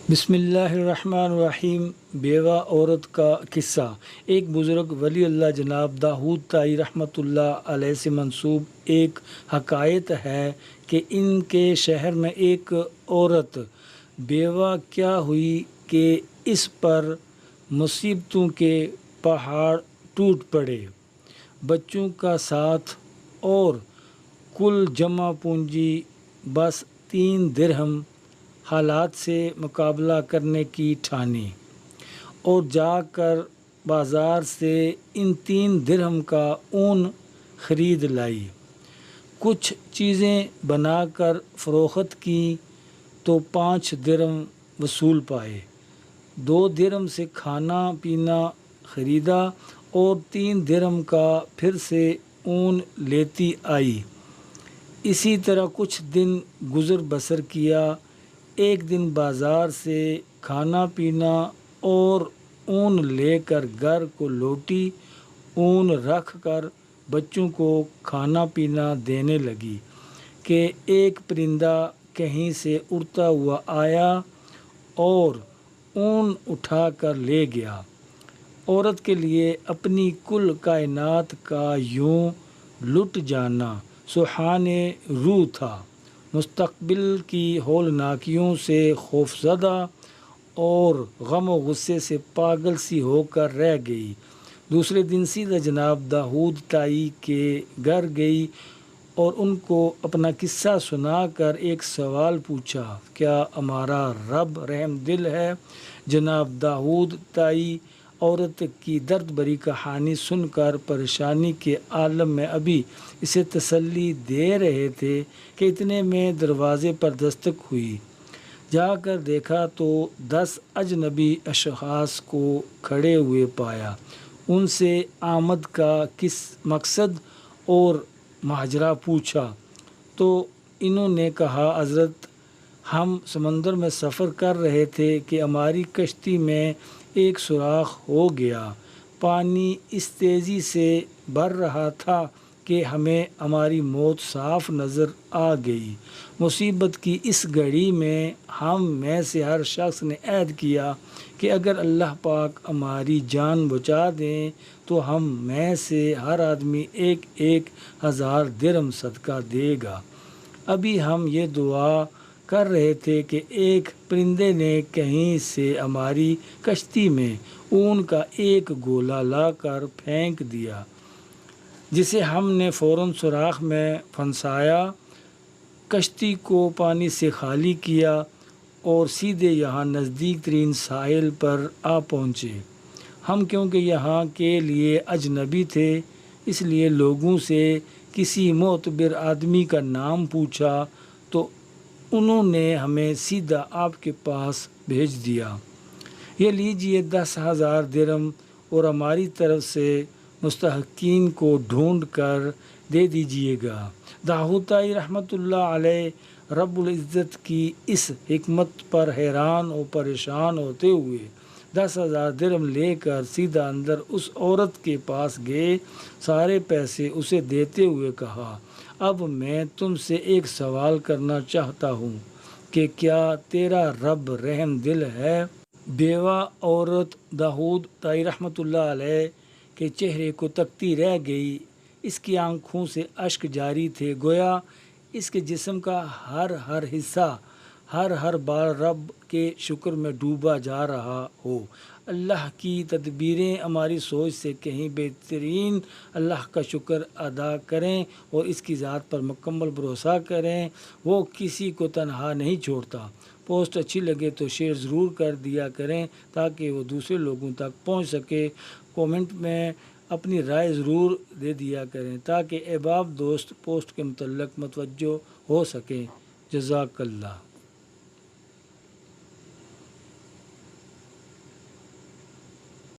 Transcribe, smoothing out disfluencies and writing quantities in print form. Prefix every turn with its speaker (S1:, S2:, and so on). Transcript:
S1: بسم اللہ الرحمن الرحیم۔ بیوہ عورت کا قصہ۔ ایک بزرگ ولی اللہ جناب داؤد طائی رحمۃ اللہ علیہ سے منسوب ایک حکایت ہے کہ ان کے شہر میں ایک عورت بیوہ کیا ہوئی کہ اس پر مصیبتوں کے پہاڑ ٹوٹ پڑے۔ بچوں کا ساتھ اور کل جمع پونجی بس 3 درہم حالات سے مقابلہ کرنے کی ٹھانی اور جا کر بازار سے ان 3 درہم کا اون خرید لائی۔ کچھ چیزیں بنا کر فروخت کی تو 5 درہم وصول پائے۔ 2 درہم سے کھانا پینا خریدا اور 3 درہم کا پھر سے اون لیتی آئی۔ اسی طرح کچھ دن گزر بسر کیا۔ ایک دن بازار سے کھانا پینا اور اون لے کر گھر کو لوٹی۔ اون رکھ کر بچوں کو کھانا پینا دینے لگی کہ ایک پرندہ کہیں سے اڑتا ہوا آیا اور اون اٹھا کر لے گیا۔ عورت کے لیے اپنی کل کائنات کا یوں لٹ جانا سوہان روح تھا۔ مستقبل کی ہولناکیوں سے خوفزدہ اور غم و غصے سے پاگل سی ہو کر رہ گئی۔ دوسرے دن سیدھا جناب داؤد طائی کے گھر گئی اور ان کو اپنا قصہ سنا کر ایک سوال پوچھا، کیا ہمارا رب رحم دل ہے؟ جناب داؤد طائی عورت کی درد بھری کہانی سن کر پریشانی کے عالم میں ابھی اسے تسلی دے رہے تھے کہ اتنے میں دروازے پر دستک ہوئی۔ جا کر دیکھا تو 10 اجنبی اشخاص کو کھڑے ہوئے پایا۔ ان سے آمد کا کس مقصد اور ماجرا پوچھا تو انہوں نے کہا، حضرت ہم سمندر میں سفر کر رہے تھے کہ ہماری کشتی میں ایک سوراخ ہو گیا۔ پانی اس تیزی سے بڑھ رہا تھا کہ ہمیں ہماری موت صاف نظر آ گئی۔ مصیبت کی اس گھڑی میں ہم میں سے ہر شخص نے عہد کیا کہ اگر اللہ پاک ہماری جان بچا دیں تو ہم میں سے ہر آدمی 1,000 درہم صدقہ دے گا۔ ابھی ہم یہ دعا کر رہے تھے کہ ایک پرندے نے کہیں سے ہماری کشتی میں اون کا ایک گولا لا کر پھینک دیا، جسے ہم نے فوراً سوراخ میں پھنسایا، کشتی کو پانی سے خالی کیا اور سیدھے یہاں نزدیک ترین ساحل پر آ پہنچے۔ ہم کیونکہ یہاں کے لیے اجنبی تھے اس لیے لوگوں سے کسی معتبر آدمی کا نام پوچھا تو انہوں نے ہمیں سیدھا آپ کے پاس بھیج دیا۔ یہ لیجئے 10,000 درہم اور ہماری طرف سے مستحقین کو ڈھونڈ کر دے دیجئے گا۔ داؤد طائی رحمۃ اللہ علیہ رب العزت کی اس حکمت پر حیران اور پریشان ہوتے ہوئے 10,000 درہم لے کر سیدھا اندر اس عورت کے پاس گئے۔ سارے پیسے اسے دیتے ہوئے کہا، اب میں تم سے ایک سوال کرنا چاہتا ہوں کہ کیا تیرا رب رحم دل ہے؟ بیوہ عورت داؤد طائی رحمۃ اللہ علیہ کے چہرے کو تکتی رہ گئی۔ اس کی آنکھوں سے اشک جاری تھے، گویا اس کے جسم کا ہر حصہ ہر بار رب کے شکر میں ڈوبا جا رہا ہو۔ اللہ کی تدبیریں ہماری سوچ سے کہیں بہترین۔ اللہ کا شکر ادا کریں اور اس کی ذات پر مکمل بھروسہ کریں، وہ کسی کو تنہا نہیں چھوڑتا۔ پوسٹ اچھی لگے تو شیئر ضرور کر دیا کریں تاکہ وہ دوسرے لوگوں تک پہنچ سکے۔ کومنٹ میں اپنی رائے ضرور دے دیا کریں تاکہ احباب دوست پوسٹ کے متعلق متوجہ ہو سکیں۔ جزاک اللہ۔